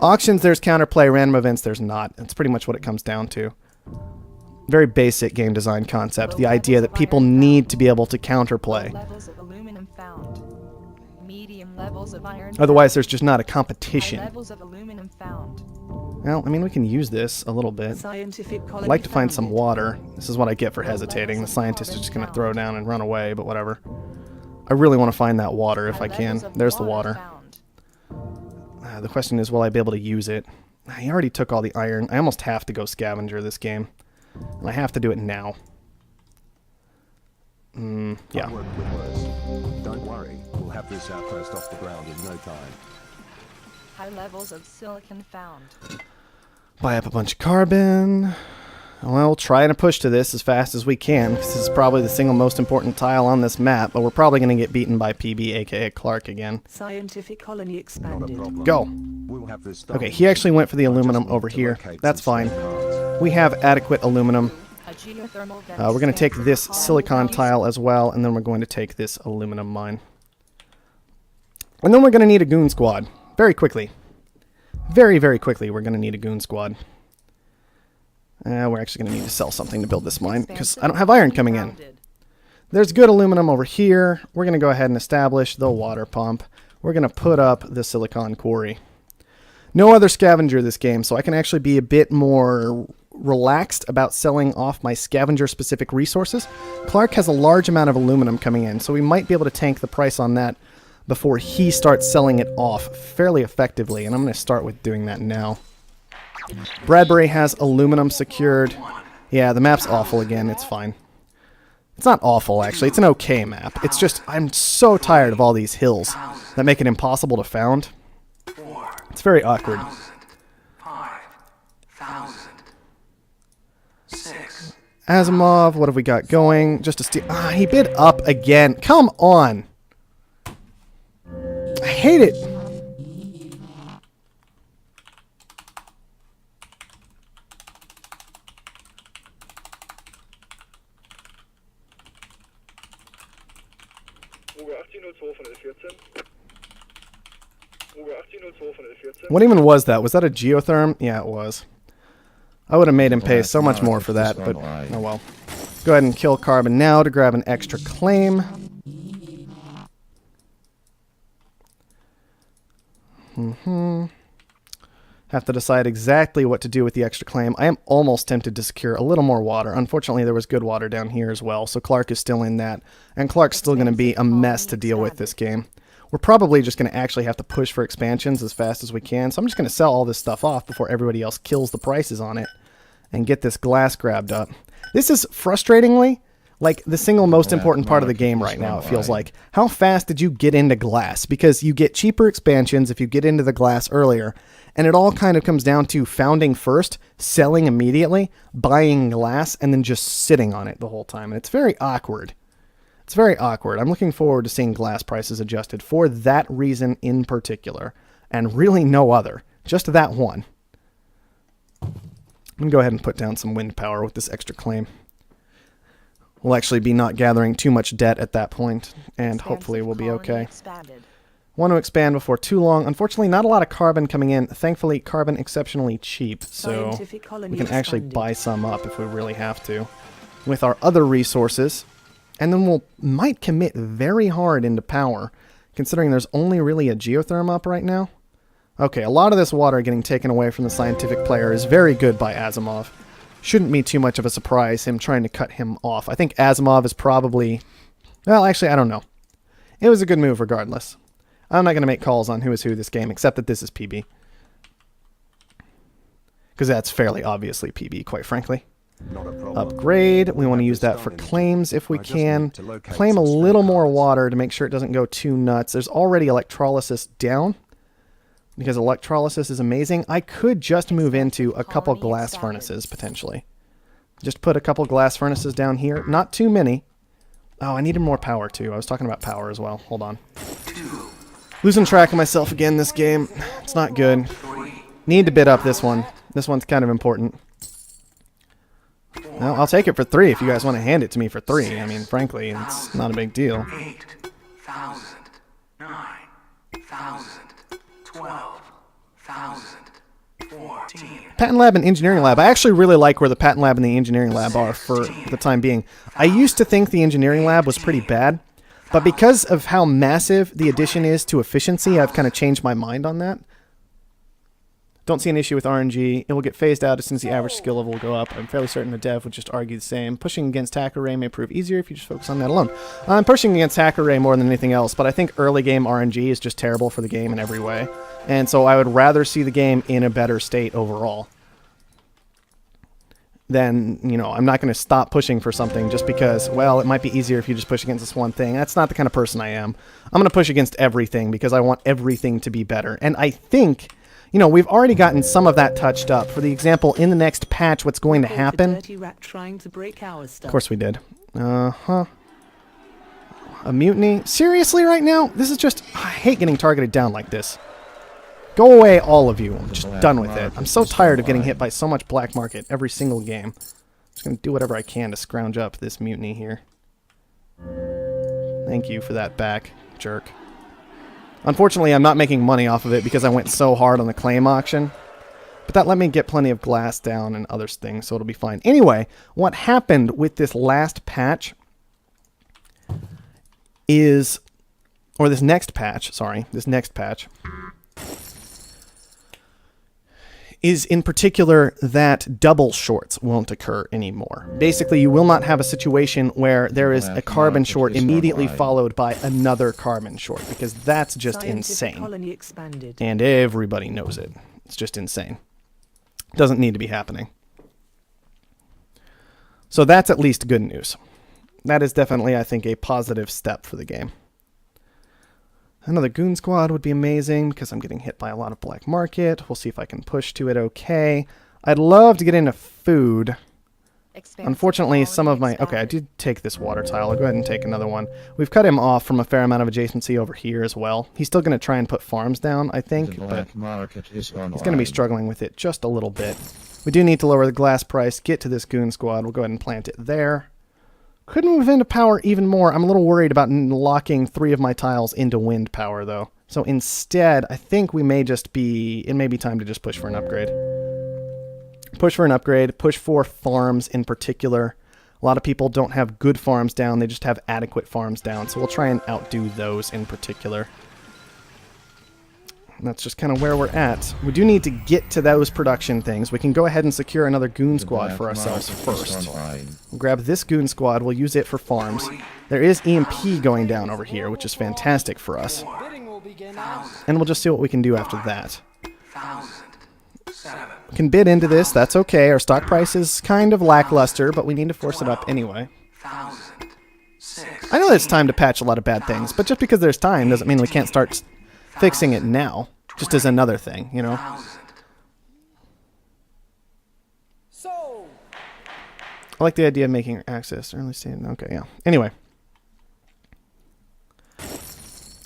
Auctions, there's counterplay. Random events, there's not. That's pretty much what it comes down to. Very basic game design concept. The idea that people need to be able to counterplay. Levels of aluminum found. Medium levels of iron. Otherwise, there's just not a competition. Levels of aluminum found. Well, I mean, we can use this a little bit. I'd like to find some water. This is what I get for hesitating. The scientists are just going to throw down and run away, but whatever. I really want to find that water if I can. There's the water. The question is, will I be able to use it? He already took all the iron. I almost have to go scavenger this game. And I have to do it now. Yeah. Don't worry, we'll have this outpost off the ground in no time. High levels of silicon found. Buy up a bunch of carbon. Well, try to push to this as fast as we can, because this is probably the single most important tile on this map, but we're probably going to get beaten by PB, aka Clark, again. Scientific colony expanded. Go! We'll have this done. Okay, he actually went for the aluminum over here. That's fine. We have adequate aluminum. We're going to take this silicon tile as well, and then we're going to take this aluminum mine. And then we're going to need a goon squad. Very quickly. Very, very quickly we're going to need a goon squad. We're actually going to need to sell something to build this mine, because I don't have iron coming in. There's good aluminum over here. We're going to go ahead and establish the water pump. We're going to put up the silicon quarry. No other scavenger this game, so I can actually be a bit more relaxed about selling off my scavenger-specific resources. Clark has a large amount of aluminum coming in, so we might be able to tank the price on that before he starts selling it off fairly effectively, and I'm going to start with doing that now. Bradbury has aluminum secured. Yeah, the map's awful again. It's fine. It's not awful, actually. It's an okay map. It's just, I'm so tired of all these hills that make it impossible to found. It's very awkward. Asimov, what have we got going? Just to steal. Ah, he bid up again. Come on! I hate it! What even was that? Was that a geotherm? Yeah, it was. I would have made him pay so much more for that, but oh well. Go ahead and kill carbon now to grab an extra claim. Have to decide exactly what to do with the extra claim. I am almost tempted to secure a little more water. Unfortunately, there was good water down here as well, so Clark is still in that. And Clark's still going to be a mess to deal with this game. We're probably just going to actually have to push for expansions as fast as we can. So I'm just going to sell all this stuff off before everybody else kills the prices on it and get this glass grabbed up. This is frustratingly like the single most important part of the game right now, it feels like. How fast did you get into glass? Because you get cheaper expansions if you get into the glass earlier. And it all kind of comes down to founding first, selling immediately, buying glass, and then just sitting on it the whole time. And it's very awkward. It's very awkward. I'm looking forward to seeing glass prices adjusted for that reason in particular. And really no other. Just that one. I'm going to go ahead and put down some wind power with this extra claim. We'll actually be not gathering too much debt at that point. And hopefully we'll be okay. Want to expand before too long. Unfortunately, not a lot of carbon coming in. Thankfully, carbon exceptionally cheap. So we can actually buy some up if we really have to. With our other resources. And then we'll might commit very hard into power, considering there's only really a geotherm up right now. Okay, a lot of this water getting taken away from the scientific player is very good by Asimov. Shouldn't be too much of a surprise, him trying to cut him off. I think Asimov is probably... Well, actually, I don't know. It was a good move regardless. I'm not going to make calls on who is who this game, except that this is PB. Because that's fairly obviously PB, quite frankly. Upgrade. We want to use that for claims if we can. Claim a little more water to make sure it doesn't go too nuts. There's already electrolysis down because electrolysis is amazing. I could just move into a couple glass furnaces potentially. Just put a couple glass furnaces down here. Not too many. Oh, I needed more power too. I was talking about power as well. Hold on. Losing track of myself again this game. It's not good. Need to bid up this one. This one's kind of important. Well, I'll take it for 3 if you guys want to hand it to me for 3. I mean, frankly, it's not a big deal. 8,000, 9,000, 12,000, Patent lab and engineering lab. I actually really like where the patent lab and the engineering lab are for the time being. I used to think the engineering lab was pretty bad, but because of how massive the addition is to efficiency, I've kind of changed my mind on that. Don't see an issue with RNG. It will get phased out as soon as the average skill level will go up. I'm fairly certain a dev would just argue the same. Pushing against hack array may prove easier if you just focus on that alone. I'm pushing against hack array more than anything else, but I think early game RNG is just terrible for the game in every way. And so I would rather see the game in a better state overall. Then, you know, I'm not going to stop pushing for something just because, well, it might be easier if you just push against this one thing. That's not the kind of person I am. I'm going to push against everything because I want everything to be better. And I think, you know, we've already gotten some of that touched up. For the example, in the next patch, what's going to happen... Dirty rat trying to break our stuff. Of course we did. A mutiny? Seriously right now? This is just... I hate getting targeted down like this. Go away, all of you. I'm just done with it. I'm so tired of getting hit by so much black market every single game. Just going to do whatever I can to scrounge up this mutiny here. Thank you for that back, jerk. Unfortunately, I'm not making money off of it because I went so hard on the claim auction. But that let me get plenty of glass down and other things, so it'll be fine. Anyway, what happened with this last patch is... Or this next patch, sorry. This next patch... is in particular that double shorts won't occur anymore. Basically, you will not have a situation where there is a carbon short immediately followed by another carbon short, because that's just Scientific insane. colony expanded. And everybody knows it. It's just insane. Doesn't need to be happening. So that's at least good news. That is definitely, I think, a positive step for the game. Another goon squad would be amazing because I'm getting hit by a lot of black market. We'll see if I can push to it okay. I'd love to get into food. Unfortunately, some of my... Okay, I did take this water tile. I'll go ahead and take another one. We've cut him off from a fair amount of adjacency over here as well. He's still going to try and put farms down, I think, but he's going to be struggling with it just a little bit. We do need to lower the glass price, get to this goon squad. We'll go ahead and plant it there. Could move into power even more. I'm a little worried about locking 3 of my tiles into wind power, though. So instead, I think we may just be... It may be time to just push for an upgrade. Push for an upgrade. Push for farms in particular. A lot of people don't have good farms down. They just have adequate farms down. So we'll try and outdo those in particular. And that's just kind of where we're at. We do need to get to those production things. We can go ahead and secure another goon squad for ourselves first. We'll grab this goon squad. We'll use it for farms. There is EMP going down over here, which is fantastic for us. And we'll just see what we can do after that. We can bid into this. That's okay. Our stock price is kind of lackluster, but we need to force it up anyway. I know it's time to patch a lot of bad things, but just because there's time doesn't mean we can't start fixing it now. Just as another thing, you know? I like the idea of making access early stage. Okay, yeah. Anyway.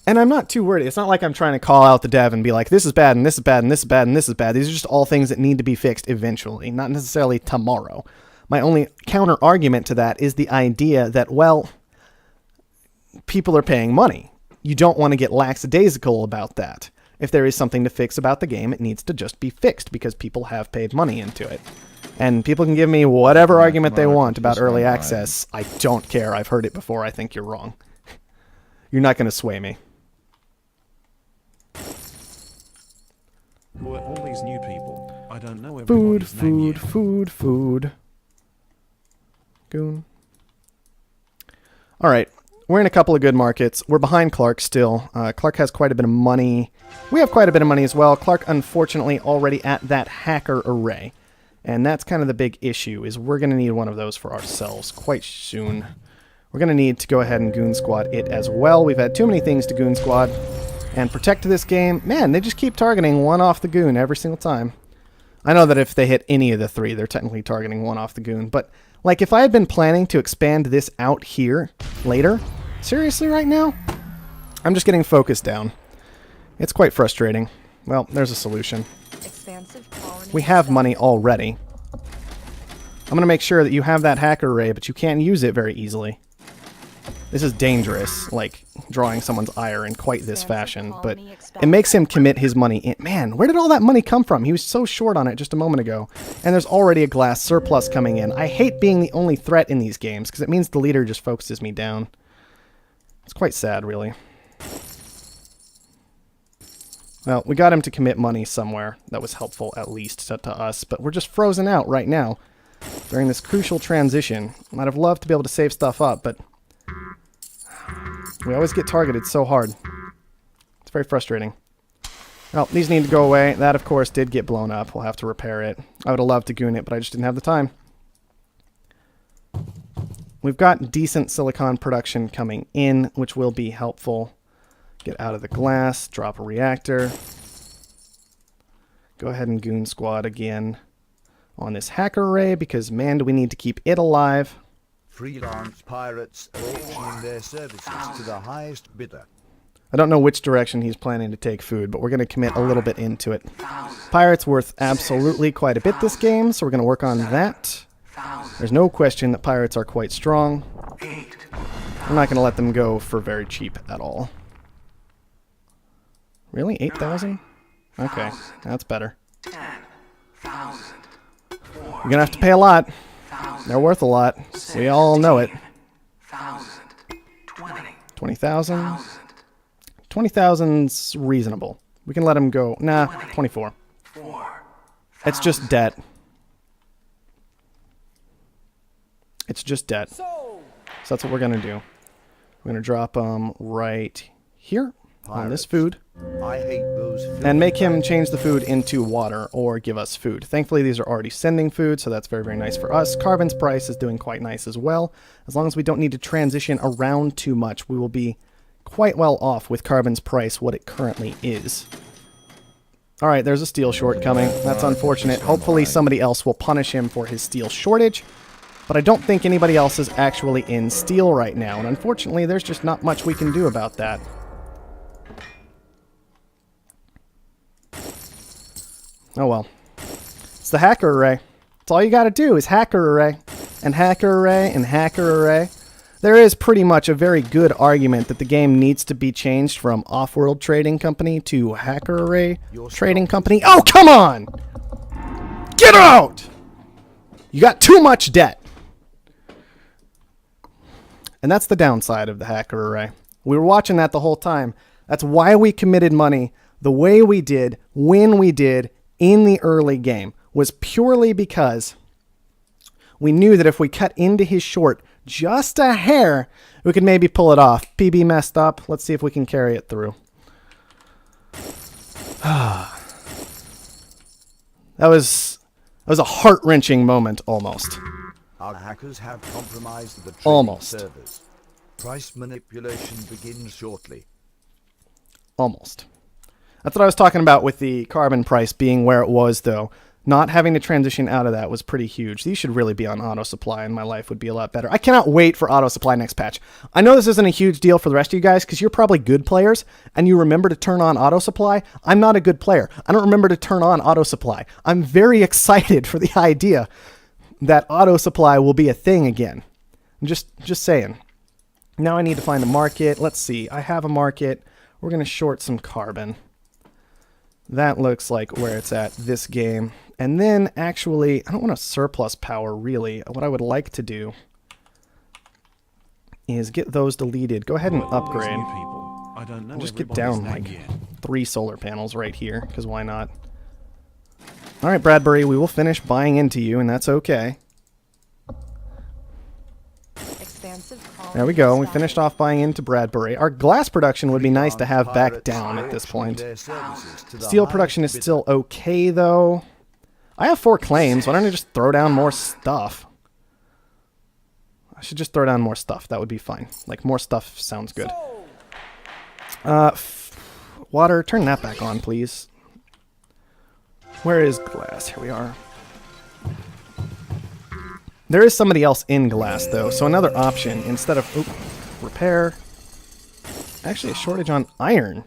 And I'm not too worried. It's not like I'm trying to call out the dev and be like, this is bad, and this is bad, and this is bad, and this is bad. These are just all things that need to be fixed eventually, not necessarily tomorrow. My only counter-argument to that is the idea that, well, people are paying money. You don't want to get lackadaisical about that. If there is something to fix about the game, it needs to just be fixed because people have paid money into it. And people can give me whatever argument they want about early access. I don't care. I've heard it before. I think you're wrong. You're not going to sway me. Who are all these new people? I don't know Food, everybody's name food, yet. food, food. Goon. Alright. We're in a couple of good markets. We're behind Clark still. Clark has quite a bit of money. We have quite a bit of money as well. Clark, unfortunately, already at that hacker array. And that's kind of the big issue, is we're going to need one of those for ourselves quite soon. We're going to need to go ahead and Goon Squad it as well. We've had too many things to Goon Squad. And protect this game. Man, they just keep targeting one off the Goon every single time. I know that if they hit any of the 3, they're technically targeting one off the Goon. But, like, if I had been planning to expand this out here later... Seriously right now? I'm just getting focused down. It's quite frustrating. Well, there's a solution. We have money already. I'm going to make sure that you have that hacker array, but you can't use it very easily. This is dangerous, like drawing someone's ire in quite this fashion, but it makes him commit his money in. Man, where did all that money come from? He was so short on it just a moment ago, and there's already a glass surplus coming in. I hate being the only threat in these games, because it means the leader just focuses me down. It's quite sad, really. Well, we got him to commit money somewhere. That was helpful, at least, to us, but we're just frozen out right now during this crucial transition. Might have loved to be able to save stuff up, but we always get targeted so hard. It's very frustrating. Well, these need to go away. That, of course, did get blown up. We'll have to repair it. I would have loved to goon it, but I just didn't have the time. We've got decent silicon production coming in, which will be helpful. Get out of the glass, drop a reactor. Go ahead and goon squad again on this hacker array, because, man, do we need to keep it alive. Freelance pirates are auctioning their services to the highest bidder. I don't know which direction he's planning to take food, but we're going to commit a little bit into it. Pirate's worth absolutely quite a bit this game, so we're going to work on that. There's no question that pirates are quite strong. I'm not going to let them go for very cheap at all. Really? 8,000? Okay, that's better. You're going to have to pay a lot. They're worth a lot. We all know it. 20,000? 20,000's reasonable. We can let him go. Nah, 24. It's just debt. It's just debt. So that's what we're going to do. We're going to drop him right here on this food. I hate those And make him change the food into water or give us food. Thankfully, these are already sending food, so that's very, very nice for us. Carbon's price is doing quite nice as well. As long as we don't need to transition around too much, we will be quite well off with Carbon's price, what it currently is. All right, there's a steel short coming. That's unfortunate. Hopefully somebody else will punish him for his steel shortage. But I don't think anybody else is actually in steel right now. And unfortunately, there's just not much we can do about that. Oh well. It's the hacker array. That's all you gotta do is hacker array. And hacker array and hacker array. There is pretty much a very good argument that the game needs to be changed from Offworld Trading Company to Hacker Array Trading Company. Oh, come on! Get out! You got too much debt. And that's the downside of the Hacker Array. We were watching that the whole time. That's why we committed money the way we did, when we did, in the early game, was purely because we knew that if we cut into his short just a hair, we could maybe pull it off. PB messed up. Let's see if we can carry it through. That was a heart-wrenching moment, almost. Our hackers have compromised the trading Almost. servers. Price manipulation begins shortly. Almost. That's what I was talking about with the carbon price being where it was, though. Not having to transition out of that was pretty huge. These should really be on auto supply, and my life would be a lot better. I cannot wait for auto supply next patch. I know this isn't a huge deal for the rest of you guys, because you're probably good players, and you remember to turn on auto supply. I'm not a good player. I don't remember to turn on auto supply. I'm very excited for the idea that auto supply will be a thing again. I'm just saying. Now I need to find a market. Let's see. I have a market. We're going to short some carbon. That looks like where it's at this game. And then, actually, I don't want a surplus power, really. What I would like to do is get those deleted. Go ahead and upgrade. I don't know. And just get down, like, 3 solar panels right here, because why not? All right, Bradbury, we will finish buying into you, and that's okay. There we go. We finished off buying into Bradbury. Our glass production would be nice to have back down at this point. Steel production is still okay, though. I have 4 claims. Why don't I just throw down more stuff? I should just throw down more stuff. That would be fine. Like, more stuff sounds good. Water, turn that back on, please. Where is glass? Here we are. There is somebody else in glass, though, so another option, instead of... repair. Actually, a shortage on iron.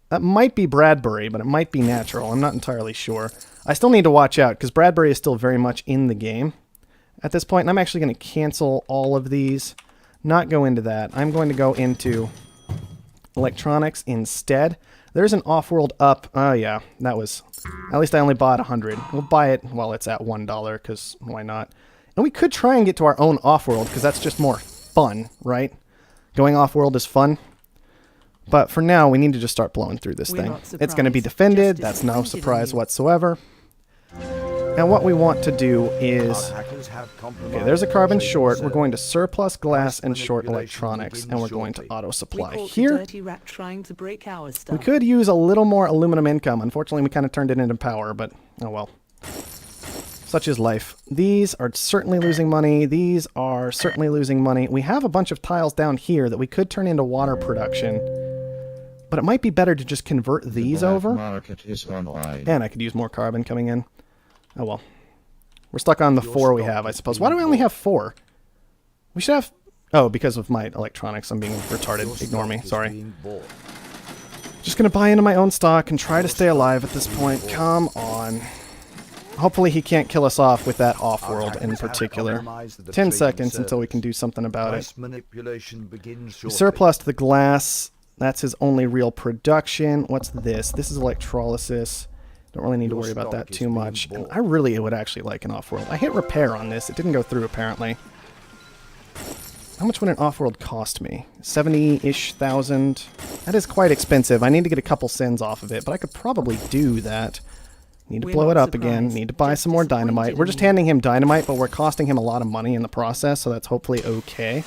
That might be Bradbury, but it might be natural. I'm not entirely sure. I still need to watch out, because Bradbury is still very much in the game at this point, and I'm actually going to cancel all of these. not go into that. I'm going to go into electronics instead. There's an Offworld up. Oh, yeah, that was... At least I only bought 100. We'll buy it while it's at $1, because why not? And we could try and get to our own Offworld, because that's just more fun, right? Going Offworld is fun. But for now, we need to just start blowing through this thing. It's going to be defended. That's no surprise whatsoever. And what we want to do is... Okay, there's a carbon short. We're going to surplus glass and short electronics, and we're going to auto-supply here. We could use a little more aluminum income. Unfortunately, we kind of turned it into power, but oh well. Such is life. These are certainly losing money. These are certainly losing money. We have a bunch of tiles down here that we could turn into water production, but it might be better to just convert these over. And I could use more carbon coming in. Oh well. We're stuck on the 4 we have, I suppose. Why do we only have 4? We should have... Oh, because of my electronics. I'm being retarded. Ignore me. Sorry. Just gonna buy into my own stock and try to stay alive at this point. Come on. Hopefully he can't kill us off with that Offworld in particular. 10 seconds until we can do something about it. We surplused the glass. That's his only real production. What's this? This is electrolysis. Don't really need to worry about that too much. And I really would actually like an Offworld. I hit repair on this. It didn't go through, apparently. How much would an Offworld cost me? 70-ish thousand? That is quite expensive. I need to get a couple cents off of it, but I could probably do that. Need to blow it up again. Need to buy some more dynamite. We're just handing him dynamite, but we're costing him a lot of money in the process, so that's hopefully okay.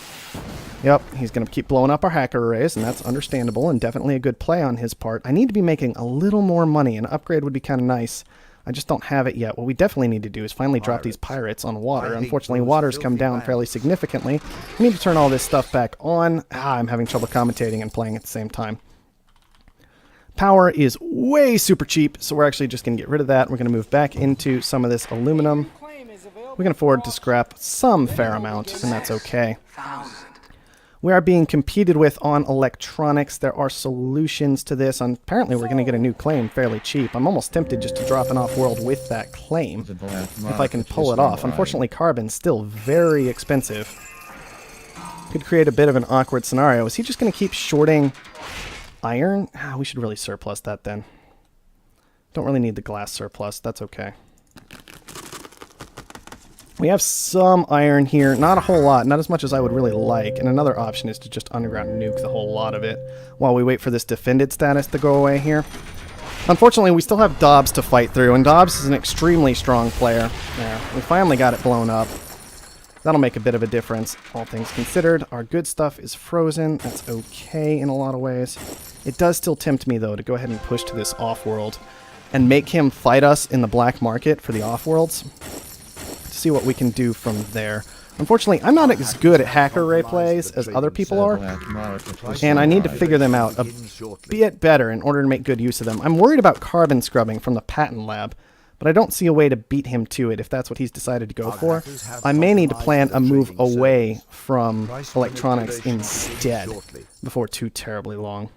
Yep, he's going to keep blowing up our hacker arrays, and that's understandable and definitely a good play on his part. I need to be making a little more money. An upgrade would be kind of nice. I just don't have it yet. What we definitely need to do is finally drop these pirates on water. Unfortunately, water's come down fairly significantly. We need to turn all this stuff back on. I'm having trouble commentating and playing at the same time. Power is way super cheap, so we're actually just going to get rid of that. We're going to move back into some of this aluminum. We can afford to scrap some fair amount, and that's okay. We are being competed with on electronics. There are solutions to this. Apparently, we're going to get a new claim fairly cheap. I'm almost tempted just to drop an Offworld with that claim, if I can pull it off. Unfortunately, carbon's still very expensive. Could create a bit of an awkward scenario. Is he just going to keep shorting iron? We should really surplus that then. Don't really need the glass surplus. That's okay. We have some iron here. Not a whole lot. Not as much as I would really like. And another option is to just underground nuke the whole lot of it while we wait for this defended status to go away here. Unfortunately, we still have Dobbs to fight through, and Dobbs is an extremely strong player. There, we finally got it blown up. That'll make a bit of a difference, all things considered. Our good stuff is frozen. That's okay in a lot of ways. It does still tempt me, though, to go ahead and push to this Offworld and make him fight us in the black market for the Offworlds. See what we can do from there. Unfortunately, I'm not as good at hacker array plays as other people are, and I need to figure them out a bit better in order to make good use of them. I'm worried about carbon scrubbing from the patent lab, but I don't see a way to beat him to it if that's what he's decided to go for. I may need to plan a move away from electronics instead before too terribly long.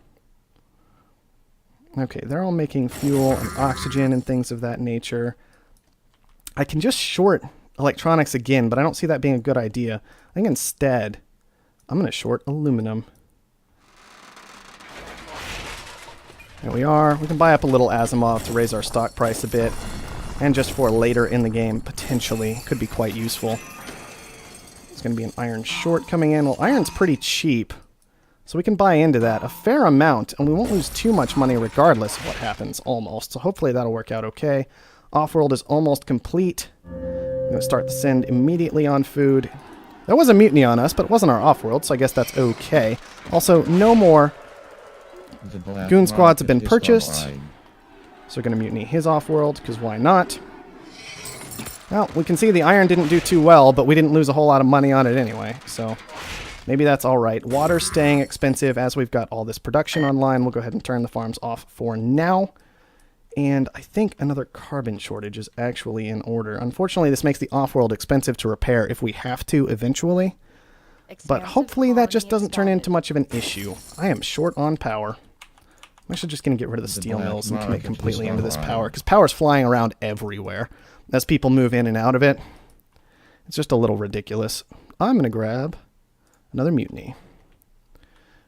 Okay, they're all making fuel and oxygen and things of that nature. I can just short electronics again, but I don't see that being a good idea. I think instead, I'm going to short aluminum. There we are. We can buy up a little Asimov to raise our stock price a bit. And just for later in the game, potentially, could be quite useful. There's going to be an iron short coming in. Well, iron's pretty cheap, so we can buy into that a fair amount, and we won't lose too much money regardless of what happens, almost. So hopefully that'll work out okay. Offworld is almost complete. I'm going to start the send immediately on food. There was a mutiny on us, but it wasn't our Offworld, so I guess that's okay. Also, no more goon squads have been purchased. So we're going to mutiny his Offworld, because why not? Well, we can see the iron didn't do too well, but we didn't lose a whole lot of money on it anyway, so maybe that's all right. Water's staying expensive as we've got all this production online. We'll go ahead and turn the farms off for now. And I think another carbon shortage is actually in order. Unfortunately, this makes the Offworld expensive to repair if we have to eventually. But hopefully that just doesn't turn into much of an issue. I am short on power. I'm actually just going to get rid of the steel mills and commit completely into this power, because power's flying around everywhere as people move in and out of it. It's just a little ridiculous. I'm going to grab Another mutiny.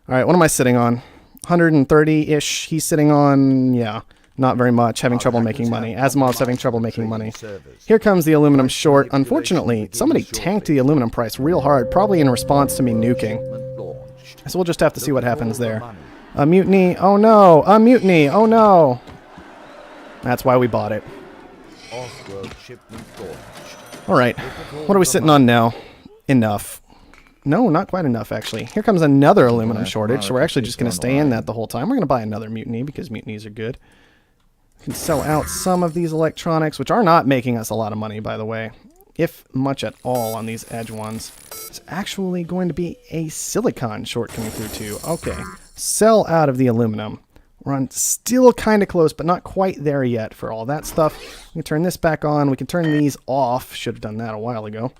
All right, what am I sitting on? 130-ish. He's sitting on, yeah, not very much, having trouble making money. Asimov's having trouble making money. Here comes the aluminum short. Unfortunately, somebody tanked the aluminum price real hard, probably in response to me nuking. So we'll just have to see what happens there. A mutiny. Oh no. A mutiny. Oh no. That's why we bought it. All right. What are we sitting on now? Enough. No, not quite enough, actually. Here comes another aluminum shortage, so we're actually just going to stay in that the whole time. We're going to buy another mutiny because mutinies are good. We can sell out some of these electronics, which are not making us a lot of money, by the way. If much at all on these edge ones. There's actually going to be a silicon short coming through too. Okay. Sell out of the aluminum. We're on still kind of close, but not quite there yet for all that stuff. We can turn this back on. We can turn these off. Should have done that a while ago.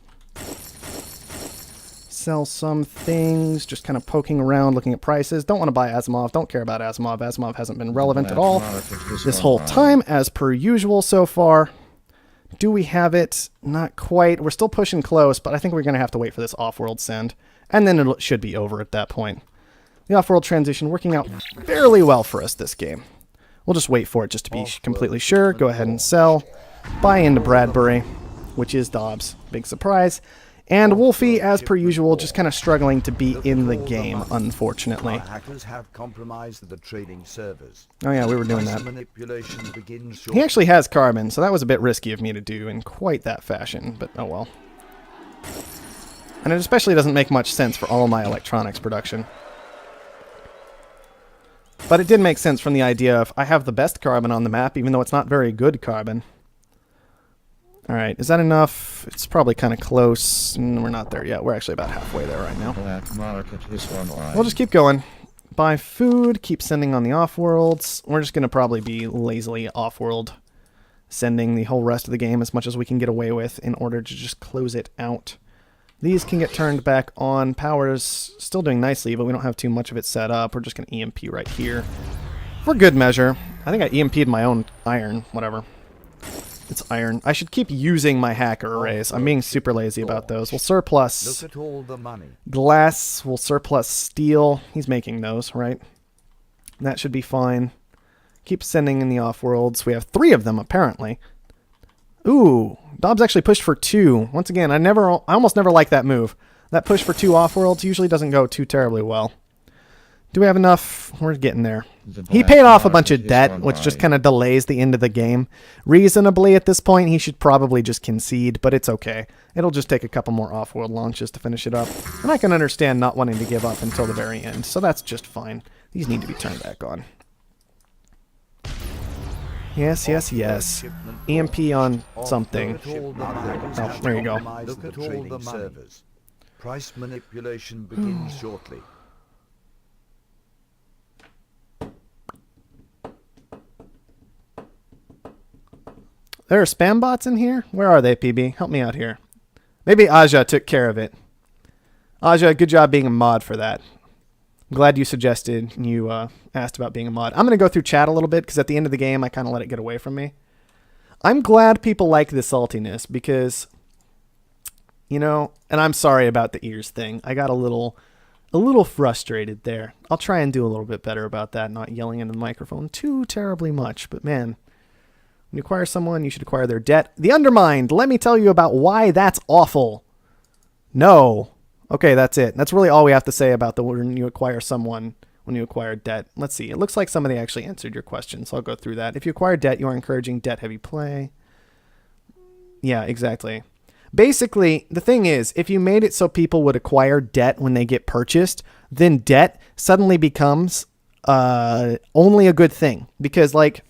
Sell some things, just kind of poking around, looking at prices. Don't want to buy Asimov. Don't care about Asimov. Asimov hasn't been relevant at all this whole time, as per usual so far. Do we have it? Not quite. We're still pushing close, but I think we're going to have to wait for this Offworld send. And then it should be over at that point. The Offworld transition working out fairly well for us this game. We'll just wait for it just to be completely sure. Go ahead and sell. Buy into Bradbury, which is Dobbs. Big surprise. And Wolfie, as per usual, just kind of struggling to be in the game, unfortunately. Hackers have compromised the trading servers. Oh yeah, we were doing that. Manipulation begins He actually has carbon, so that was a bit risky of me to do in quite that fashion, but oh well. And it especially doesn't make much sense for all my electronics production. But it did make sense from the idea of I have the best carbon on the map, even though it's not very good carbon. Alright, is that enough? It's probably kind of close. We're not there yet. We're actually about halfway there right now. We'll just keep going. Buy food, keep sending on the off-worlds. We're just going to probably be lazily off-world sending the whole rest of the game as much as we can get away with in order to just close it out. These can get turned back on. Power's still doing nicely, but we don't have too much of it set up. We're just going to EMP right here. For good measure. I think I EMP'd my own iron, whatever. It's iron. I should keep using my hacker arrays. I'm being super lazy about those. We'll surplus Look at all the money. glass. We'll surplus steel. He's making those, right? That should be fine. Keep sending in the off-worlds. We have 3 of them, apparently. Ooh, Dobbs actually pushed for 2. Once again, I almost never like that move. That push for 2 off-worlds usually doesn't go too terribly well. Do we have enough? We're getting there. He paid off a bunch of debt, which just kind of delays the end of the game. Reasonably, at this point, he should probably just concede, but it's okay. It'll just take a couple more off-world launches to finish it up. And I can understand not wanting to give up until the very end, so that's just fine. These need to be turned back on. Yes, yes, yes. EMP on something. Oh, there you go. Look at all the money. Price manipulation begins shortly. There are spam bots in here? Where are they, PB? Help me out here. Maybe Aja took care of it. Aja, good job being a mod for that. I'm glad you suggested, you asked about being a mod. I'm going to go through chat a little bit, because at the end of the game, I kind of let it get away from me. I'm glad people like the saltiness, because, you know, and I'm sorry about the ears thing. I got a little frustrated there. I'll try and do a little bit better about that, not yelling into the microphone too terribly much, but man... When you acquire someone, you should acquire their debt. The Undermined, let me tell you about why that's awful. No. Okay, that's it. That's really all we have to say about when you acquire someone, when you acquire debt. Let's see. It looks like somebody actually answered your question, so I'll go through that. If you acquire debt, you are encouraging debt-heavy play. Yeah, exactly. Basically, the thing is, if you made it so people would acquire debt when they get purchased, then debt suddenly becomes only a good thing. Because, like...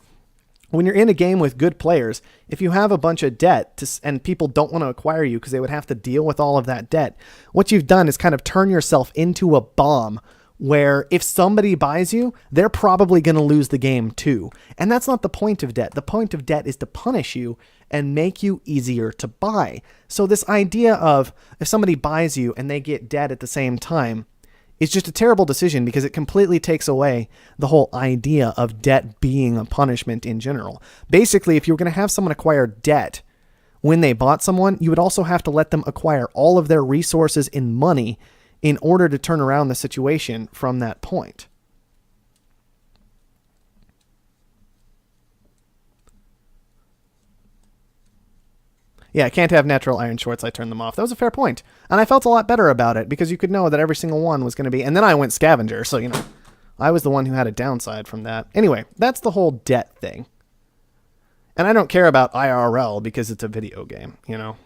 When you're in a game with good players, if you have a bunch of debt and people don't want to acquire you because they would have to deal with all of that debt, what you've done is kind of turn yourself into a bomb where if somebody buys you, they're probably going to lose the game too. And that's not the point of debt. The point of debt is to punish you and make you easier to buy. So this idea of if somebody buys you and they get debt at the same time, it's just a terrible decision because it completely takes away the whole idea of debt being a punishment in general. Basically, if you were going to have someone acquire debt when they bought someone, you would also have to let them acquire all of their resources in money in order to turn around the situation from that point. Yeah, I can't have natural iron shorts. I turned them off. That was a fair point. And I felt a lot better about it because you could know that every single one was going to be... And then I went scavenger, so, you know, I was the one who had a downside from that. Anyway, that's the whole debt thing. And I don't care about IRL because it's a video game, you know.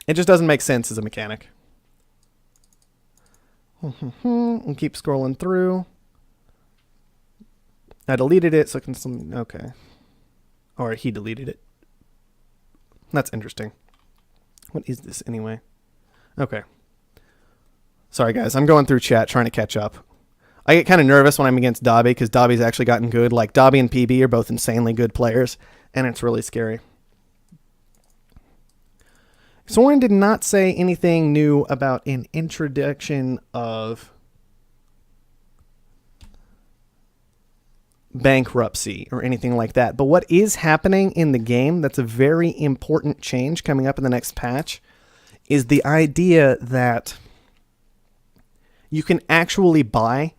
It just doesn't make sense as a mechanic. We'll keep scrolling through. I deleted it so I can... Okay. Or he deleted it. That's interesting. What is this anyway? Okay. Sorry, guys. I'm going through chat trying to catch up. I get kind of nervous when I'm against Dobby because Dobby's actually gotten good. Like, Dobby and PB are both insanely good players, and it's really scary. Soren did not say anything new about an introduction of bankruptcy or anything like that. But what is happening in the game that's a very important change coming up in the next patch is the idea that you can actually buy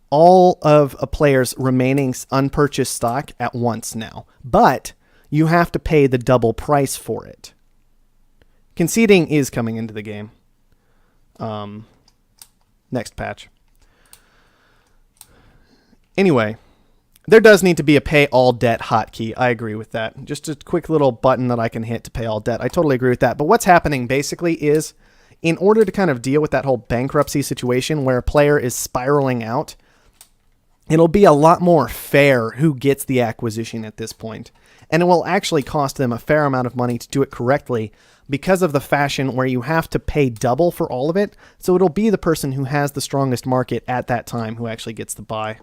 all of a player's remaining unpurchased stock at once now, but you have to pay the double price for it. Conceding is coming into the game. Next patch. Anyway, there does need to be a pay all debt hotkey. I agree with that. Just a quick little button that I can hit to pay all debt. I totally agree with that. But what's happening basically is, in order to kind of deal with that whole bankruptcy situation where a player is spiraling out, it'll be a lot more fair who gets the acquisition at this point. And it will actually cost them a fair amount of money to do it correctly because of the fashion where you have to pay double for all of it. So it'll be the person who has the strongest market at that time who actually gets the buy.